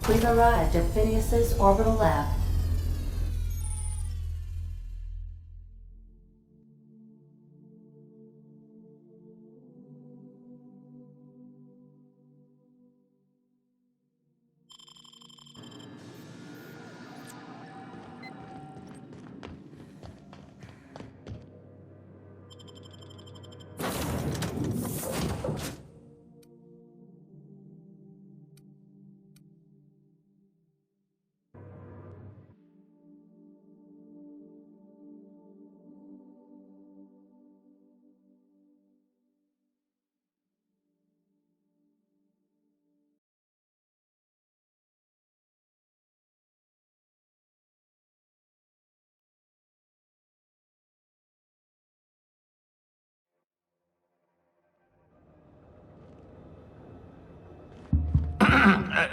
Please arrive at Phineas's orbital lab.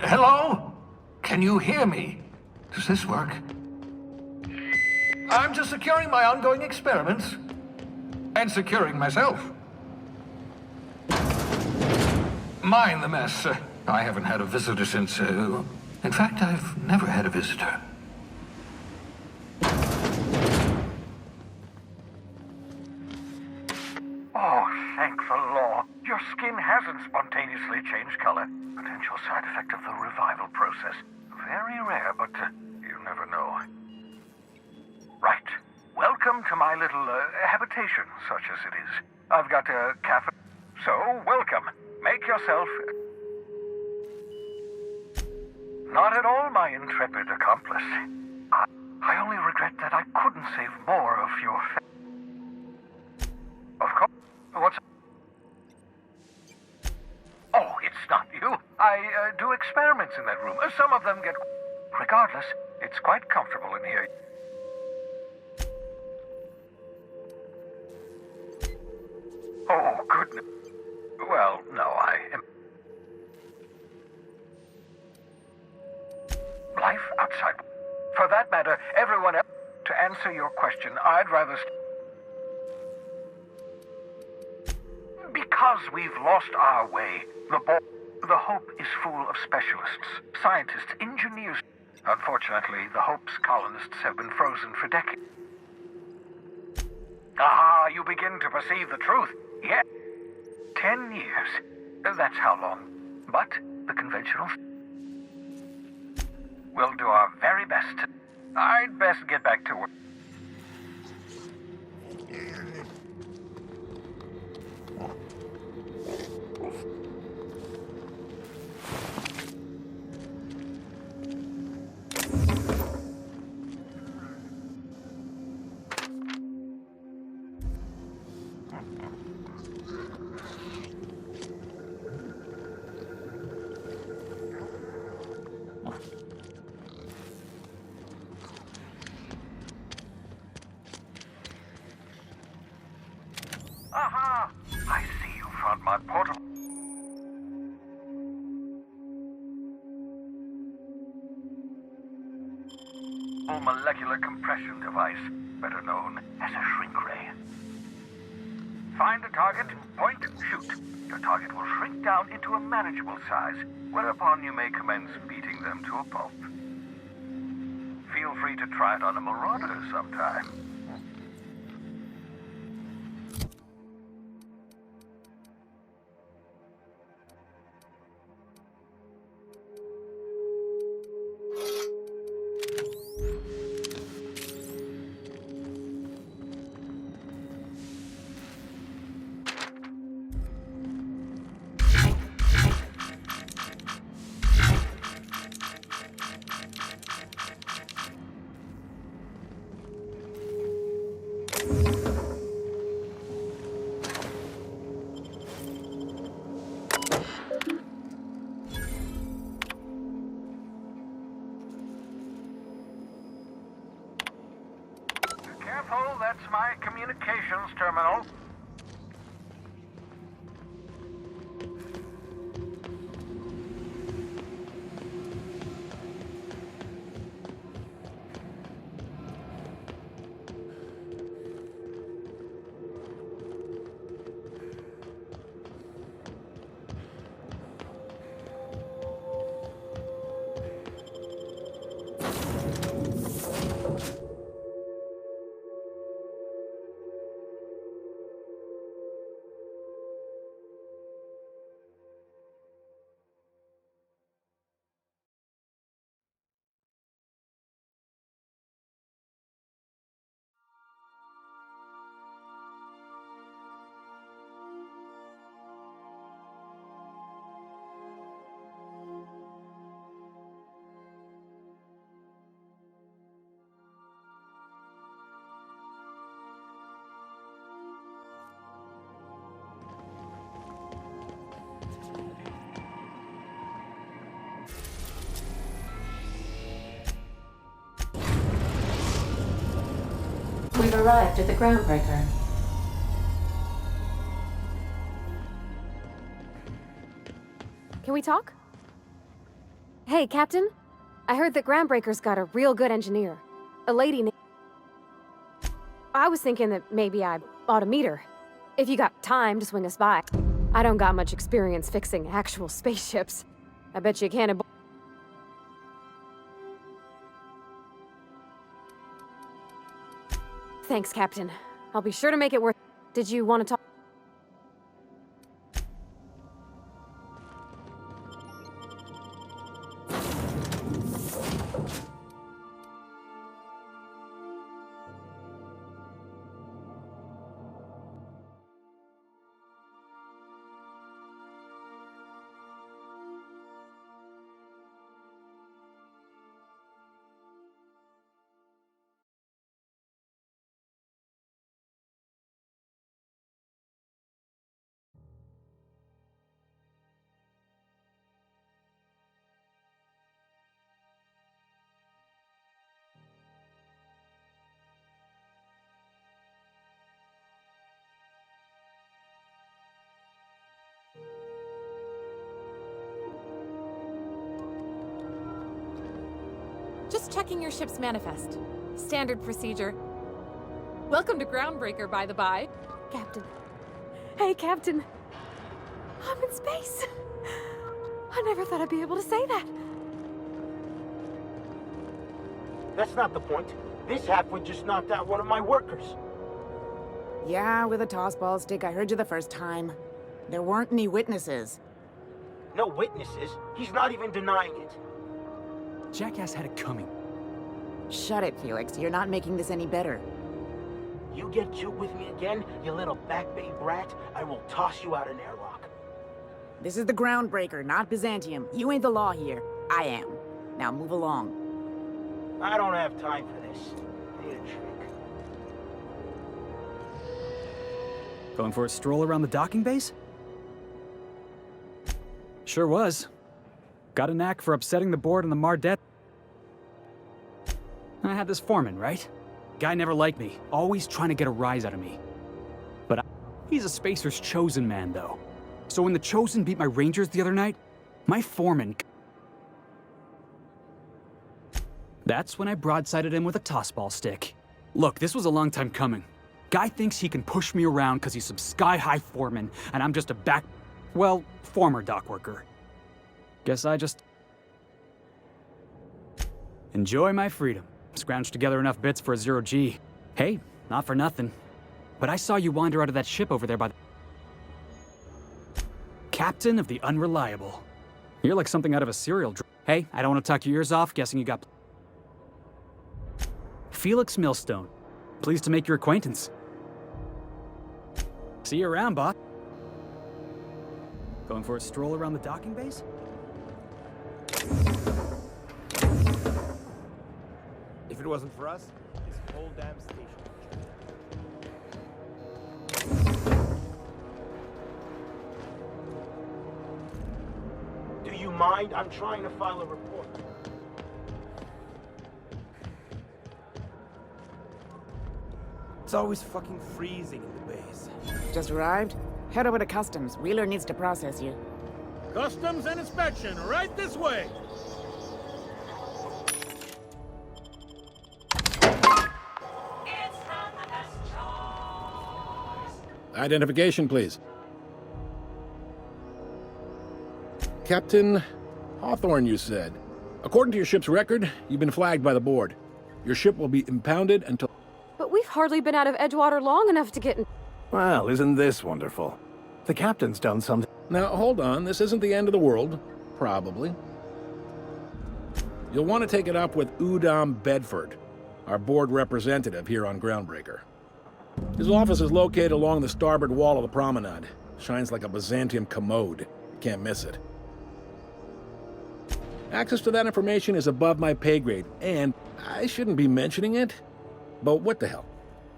Hello? Can you hear me? Does this work? I'm just securing my ongoing experiments. And securing myself. Mind the mess. I haven't had a visitor since... in fact, I've never had a visitor. Oh, thank the law. Your skin hasn't spontaneously changed color. Potential side effect of the revival process. Very rare, but you never know. Right. Welcome to my little habitation, such as it is. I've got a cafe. So, welcome. Make yourself... Not at all, my intrepid accomplice. I only regret that I couldn't save more of your... Of course. What's... Oh, it's not you. I do experiments in that room. Some of them get... Regardless, it's quite comfortable in here. Oh, goodness. Well, no, I am... Life outside. For that matter, everyone else... To answer your question, I'd rather... Because we've lost our way, the Hope is full of specialists, scientists, engineers. Unfortunately, the Hope's colonists have been frozen for decades. Ah, you begin to perceive the truth. Yeah. 10 years. That's how long. But the conventional... We'll do our very best. I'd best get back to work. Aha! I see you found my portal. Molecular compression device, better known as a shrink ray. Find a target, point, shoot. Your target will shrink down into a manageable size, whereupon you may commence beating them to a pulp. Feel free to try it on a marauder sometime. Careful, that's my communications terminal. We've arrived at the groundbreaker. Can we talk? Hey, Captain. I heard that Groundbreaker's got a real good engineer. A lady named... I was thinking that maybe I ought to meet her. If you got time to swing us by. I don't got much experience fixing actual spaceships. I bet you can't... Thanks, Captain. I'll be sure to make it worth... Did you want to talk? Just checking your ship's manifest. Standard procedure. Welcome to Groundbreaker, by the by. Captain. Hey, Captain. I'm in space. I never thought I'd be able to say that. That's not the point. This halfwit just knocked out one of my workers. Yeah, with a toss-ball stick. I heard you the first time. There weren't any witnesses. No witnesses? He's not even denying it. Jackass had it coming. Shut it, Felix. You're not making this any better. You get cute with me again, you little back bay brat, I will toss you out an airlock. This is the Groundbreaker, not Byzantium. You ain't the law here. I am. Now move along. I don't have time for this. Need a trick. Going for a stroll around the docking base? Sure was. Got a knack for upsetting the board on the Mardet. I had this foreman, right? Guy never liked me, always trying to get a rise out of me. But he's a Spacer's chosen man, though. So when the Chosen beat my Rangers the other night, my foreman... That's when I broadsided him with a tossball stick. Look, this was a long time coming. Guy thinks he can push me around because he's some sky-high foreman, and I'm just a well, former dock worker. Guess I just... enjoy my freedom. Scrounged together enough bits for a 0G. Hey, not for nothing. But I saw you wander out of that ship over there by the... Captain of the Unreliable. You're like something out of a serial Hey, I don't want to talk your ears off, guessing you got... Felix Millstone. Pleased to make your acquaintance. See you around, Bob. Going for a stroll around the docking base? If it wasn't for us, this whole damn station. Do you mind? I'm trying to file a report. It's always fucking freezing in the base. Just arrived? Head over to Customs. Wheeler needs to process you. Customs and inspection, right this way. Identification, please. Captain Hawthorne, you said. According to your ship's record, you've been flagged by the board. Your ship will be impounded until... But we've hardly been out of Edgewater long enough to get in... Well, isn't this wonderful? The captain's done something... Now, hold on. This isn't the end of the world. Probably. You'll want to take it up with Udom Bedford, our board representative here on Groundbreaker. His office is located along the starboard wall of the promenade. Shines like a Byzantium commode. You can't miss it. Access to that information is above my pay grade, and I shouldn't be mentioning it, but what the hell?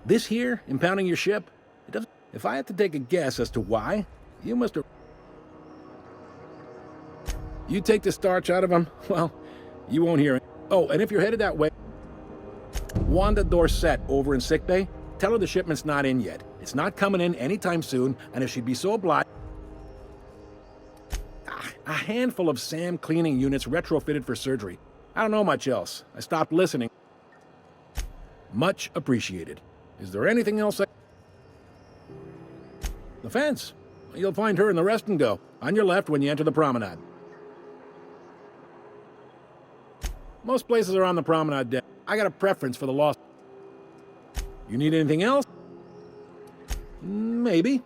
This here, impounding your ship? It doesn't... If I had to take a guess as to why, you must have... You take the starch out of him, well, you won't hear it. Oh, and if you're headed that way, Wanda Dorset over in sickbay, tell her the shipment's not in yet. It's not coming in anytime soon, and if she'd be so obliged... A handful of SAM cleaning units retrofitted for surgery. I don't know much else. I stopped listening. Much appreciated. Is there anything else The fence. You'll find her in the rest and go. On your left when you enter the promenade. Most places are on the promenade deck. I got a preference for the lost. You need anything else? Maybe.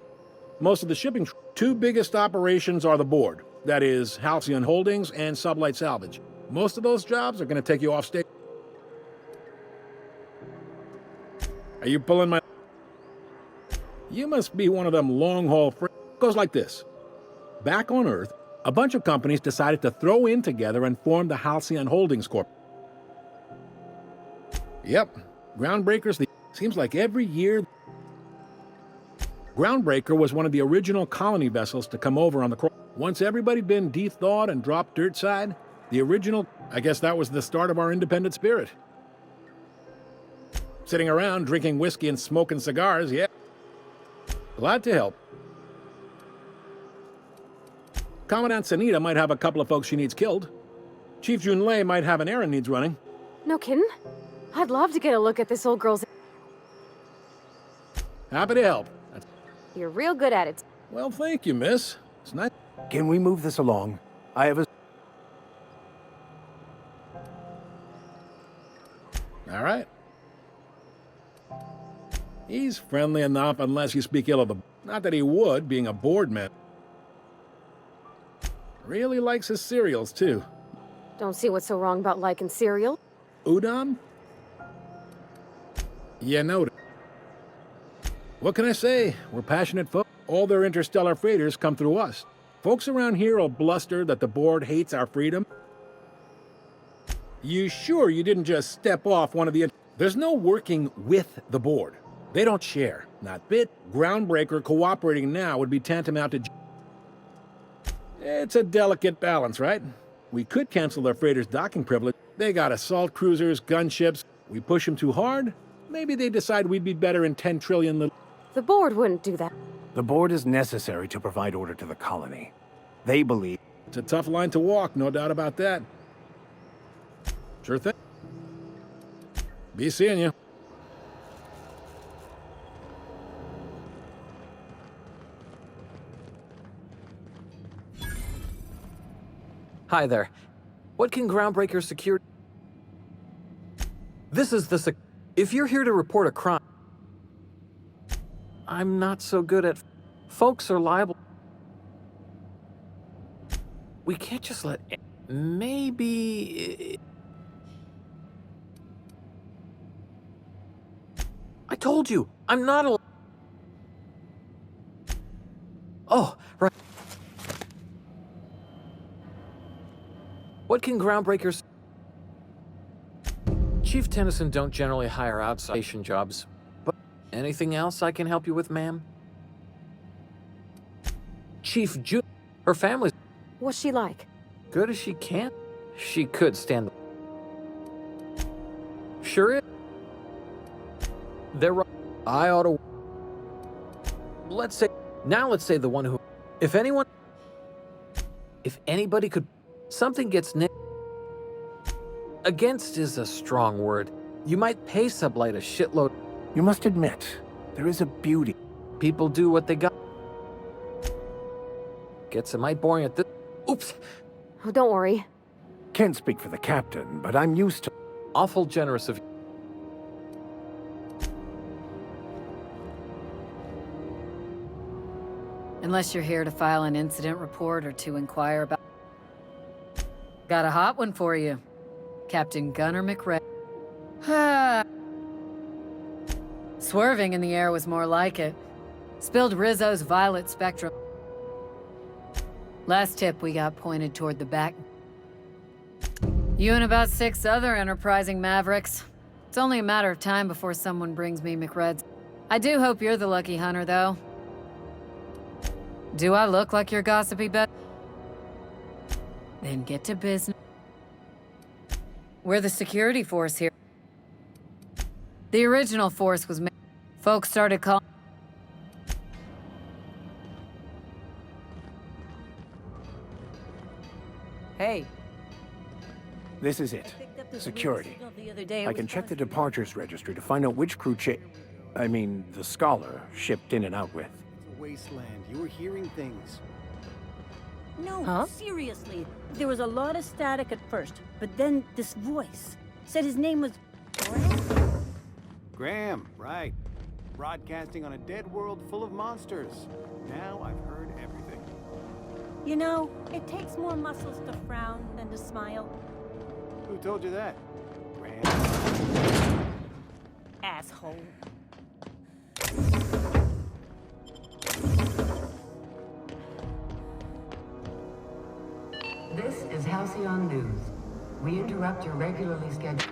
Most of the shipping... Two biggest operations are the board. That is, Halcyon Holdings and Sublight Salvage. Most of those jobs are going to take you off stage. Are you pulling my... You must be one of them long-haul Goes like this. Back on Earth, a bunch of companies decided to throw in together and form the Halcyon Holdings Corp. Yep, Groundbreaker's the... Seems like every year... Groundbreaker was one of the original colony vessels to come over on the... Once everybody'd been de-thawed and dropped dirt side, the original... I guess that was the start of our independent spirit. Sitting around, drinking whiskey and smoking cigars, yeah. Glad to help. Commandant Sanita might have a couple of folks she needs killed. Chief Junlei might have an errand needs running. No kidding? I'd love to get a look at this old girl's... Happy to help. You're real good at it. Well, thank you, miss. It's nice. Can we move this along? I have a... All right. He's friendly enough unless you speak ill of the... Not that he would, being a board man. Really likes his cereals, too. Don't see what's so wrong about liking cereal. Udon? You know. What can I say? We're passionate folks. All their interstellar freighters come through us. Folks around here will bluster that the board hates our freedom. You sure you didn't just step off one of the... There's no working with the board. They don't share. Not bit. Groundbreaker cooperating now would be tantamount to... It's a delicate balance, right? We could cancel their freighters' docking privilege. They got assault cruisers, gunships. We push them too hard. Maybe they decide we'd be better in 10 trillion little... The board wouldn't do that. The board is necessary to provide order to the colony. They believe... It's a tough line to walk, no doubt about that. Sure thing. Be seeing you. Hi there. What can Groundbreaker secure? This is the If you're here to report a crime... I'm not so good at... Folks are liable... We can't just let... Maybe... I told you, I'm not a... Oh, right. What can Groundbreakers... Chief Tennyson don't generally hire outside jobs, but anything else I can help you with, ma'am? Chief June... Her family's... What's she like? Good as she can. She could stand... Sure is. They're right. I ought to... Let's say... Now let's say the one who... If anyone... If anybody could... Something gets nicked... Against is a strong word. You might pay Sublight a shitload... You must admit, there is a beauty. People do what they got. Gets a mite boring at this... Oops! Oh, don't worry. Can't speak for the captain, but I'm used to... Awful generous of you. Unless you're here to file an incident report or to inquire about... Got a hot one for you. Captain Gunnar McRae. Swerving in the air was more like it. Spilled Rizzo's violet spectrum. Last tip we got pointed toward the back. You and about 6 other enterprising mavericks. It's only a matter of time before someone brings me McRed's. I do hope you're the lucky hunter, though. Do I look like your gossipy bet? Then get to business. We're the security force here. The original force was made. Folks started calling. Hey. This is it. Security. I can check the departures registry to find out which crew the scholar shipped in and out with. It's a wasteland. You were hearing things. No, seriously. There was a lot of static at first, but then this voice said his name was Graham, right. Broadcasting on a dead world full of monsters. Now I've heard everything. You know, it takes more muscles to frown than to smile. Who told you that? Graham? Asshole. This is Halcyon News. We interrupt your regularly scheduled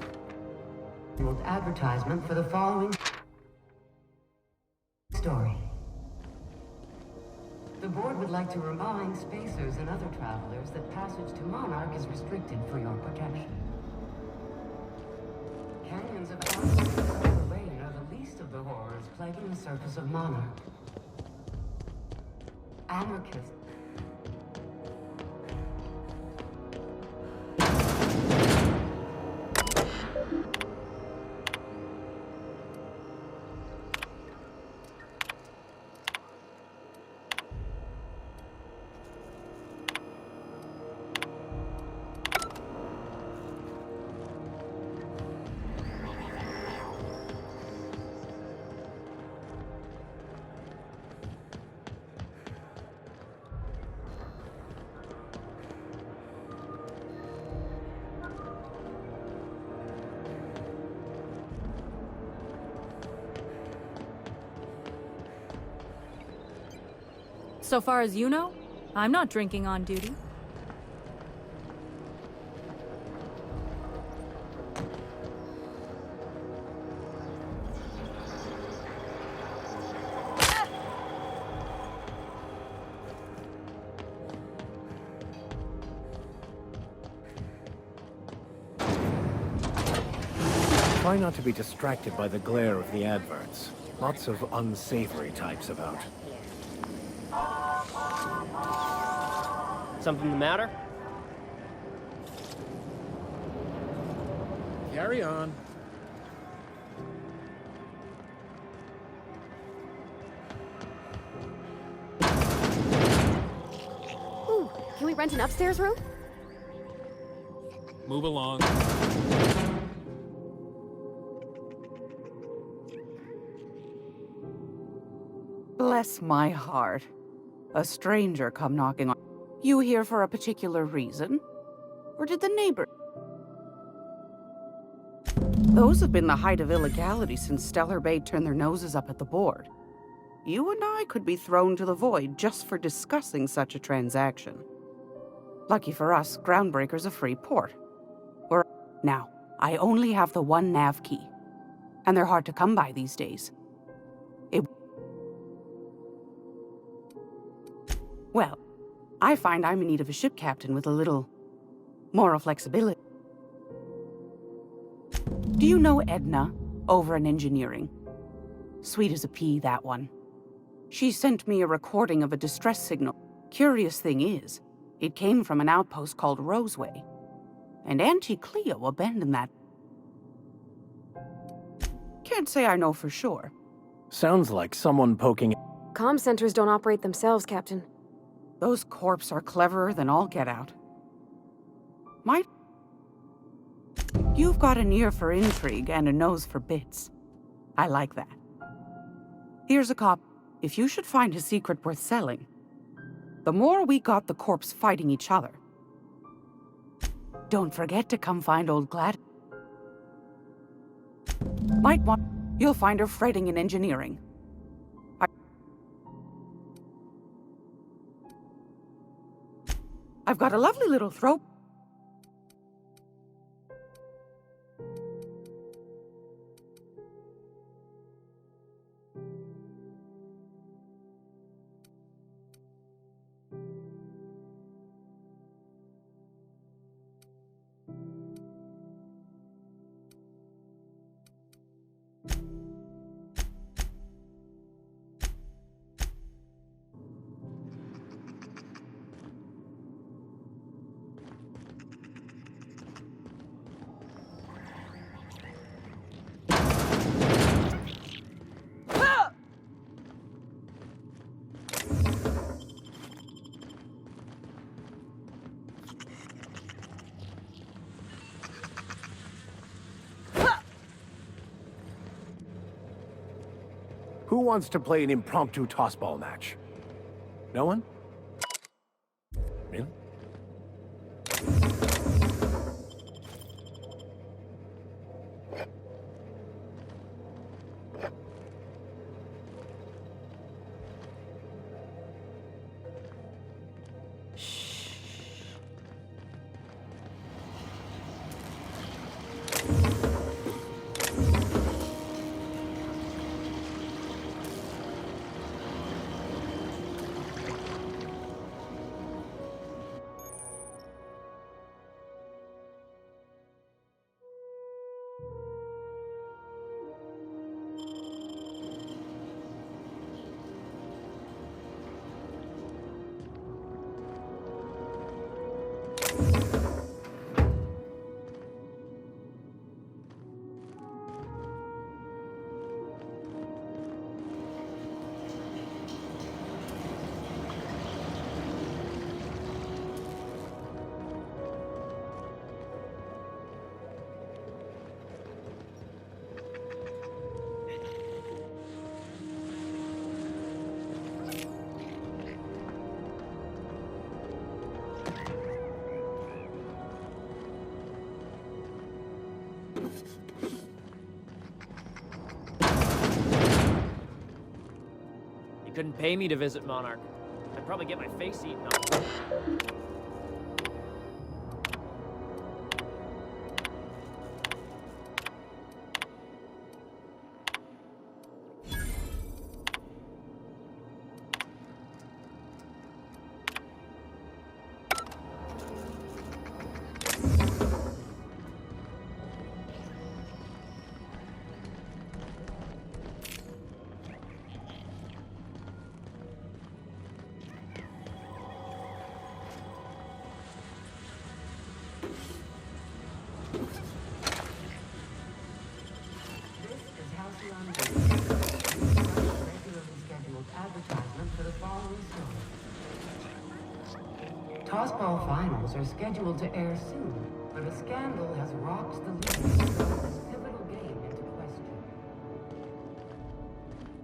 advertisement for the following story. The board would like to remind spacers and other travelers that passage to Monarch is restricted for your protection. Canyons of Alpha and Lane are the least of the horrors plaguing the surface of Monarch. Anarchists. So far as you know, I'm not drinking on duty. Try not to be distracted by the glare of the adverts. Lots of unsavory types about. Something the matter? Carry on. Ooh, can we rent an upstairs room? Move along. Bless my heart. A stranger come knocking on. You here for a particular reason? Or did the neighbor... Those have been the height of illegality since Stellar Bay turned their noses up at the board. You and I could be thrown to the void just for discussing such a transaction. Lucky for us, Groundbreaker's a free port. Now, I only have the one nav key. And they're hard to come by these days. Well, I find I'm in need of a ship captain with a little moral flexibility. Do you know Edna, over in engineering? Sweet as a pea, that one. She sent me a recording of a distress signal. Curious thing is, it came from an outpost called Roseway. And Auntie Cleo abandoned that. Can't say I know for sure. Sounds like someone poking... Comm centers don't operate themselves, Captain. Those corps are cleverer than all get out. You've got an ear for intrigue and a nose for bits. I like that. Here's a cop. If you should find a secret worth selling, the more we got the corps fighting each other. Don't forget to come find old Glad. You'll find her fretting in engineering. I've got a lovely little throat. Who wants to play an impromptu tossball match? No one? Really? Couldn't pay me to visit Monarch. I'd probably get my face eaten off. Tossball finals are scheduled to air soon, but a scandal has rocked the league and thrown this pivotal game into question.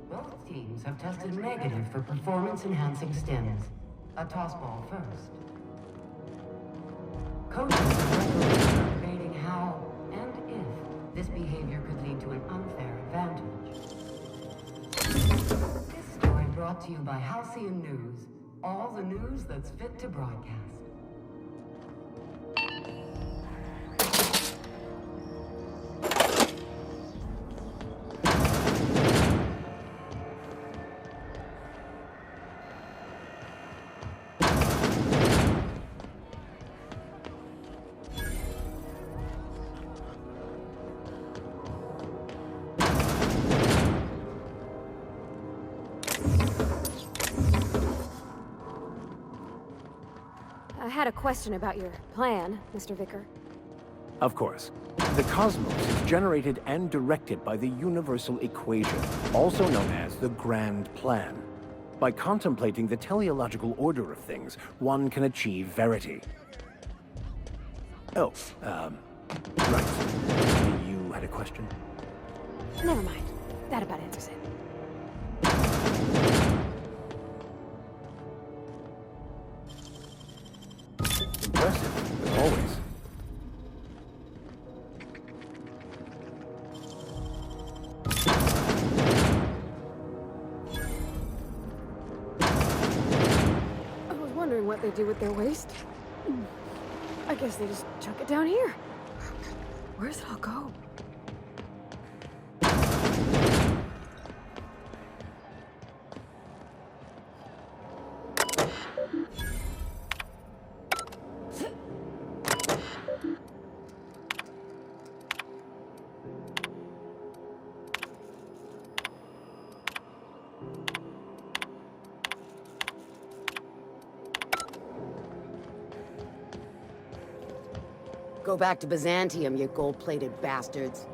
Both teams have tested negative for performance-enhancing stims. A tossball first. Coaches and referees are debating how and if this behavior could lead to an unfair advantage. This story brought to you by Halcyon News. All the news that's fit to broadcast. I had a question about your plan, Mr. Vicar. Of course. The cosmos is generated and directed by the universal equation, also known as the Grand Plan. By contemplating the teleological order of things, one can achieve verity. Oh, right. You had a question? Never mind. That about answers it. Impressive, as always. I was wondering what they do with their waste. I guess they just chuck it down here. Where's it all go? Go back to Byzantium, you gold-plated bastards.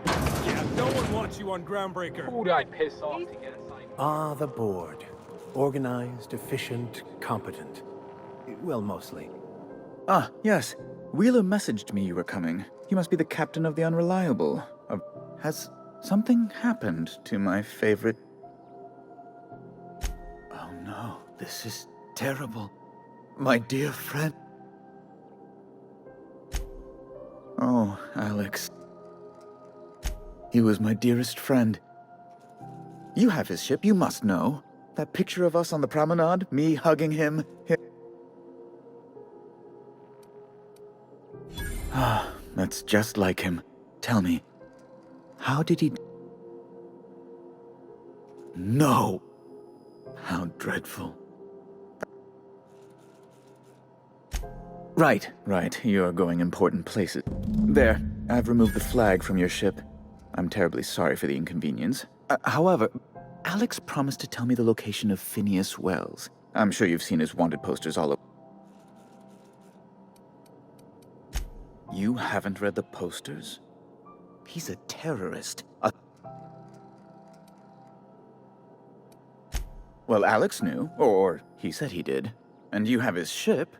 Yeah, no one wants you on Groundbreaker. Who'd I piss off to get assigned? Ah, the board. Organized, efficient, competent. Well, mostly. Ah, yes. Wheeler messaged me you were coming. You must be the captain of the Unreliable. Has something happened to my favorite This is terrible. My dear friend. Oh, Alex. He was my dearest friend. You have his ship, you must know. That picture of us on the promenade, me hugging him. Ah, that's just like him. Tell me, how did he... No! How dreadful. Right, you're going important places. There, I've removed the flag from your ship. I'm terribly sorry for the inconvenience. However, Alex promised to tell me the location of Phineas Wells. I'm sure you've seen his wanted posters all over. You haven't read the posters? He's a terrorist. Well, Alex knew, or he said he did. And you have his ship.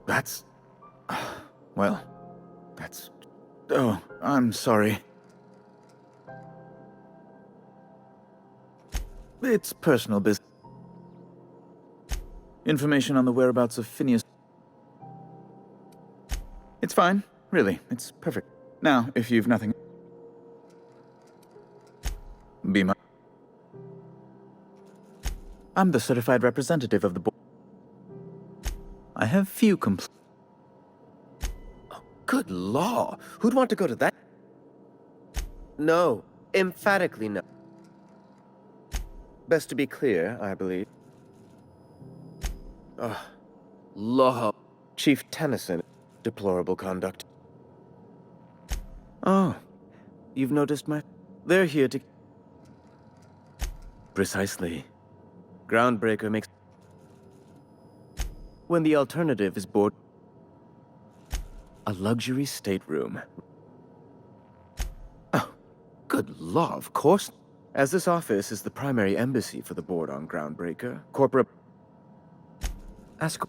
That's... Well, that's... Oh, I'm sorry. It's personal business. Information on the whereabouts of Phineas... It's fine, really. It's perfect. Now, if you've nothing... Be my... I'm the certified representative of the board. I have few complaints. Oh, good law! Who'd want to go to that? No. Emphatically no. Best to be clear, I believe. Law. Chief Tennyson. Deplorable conduct. Oh, you've noticed my... They're here to... Precisely. Groundbreaker makes... When the alternative is board... A luxury stateroom. Oh, good law, of course. As this office is the primary embassy for the board on Groundbreaker, corporate... Ask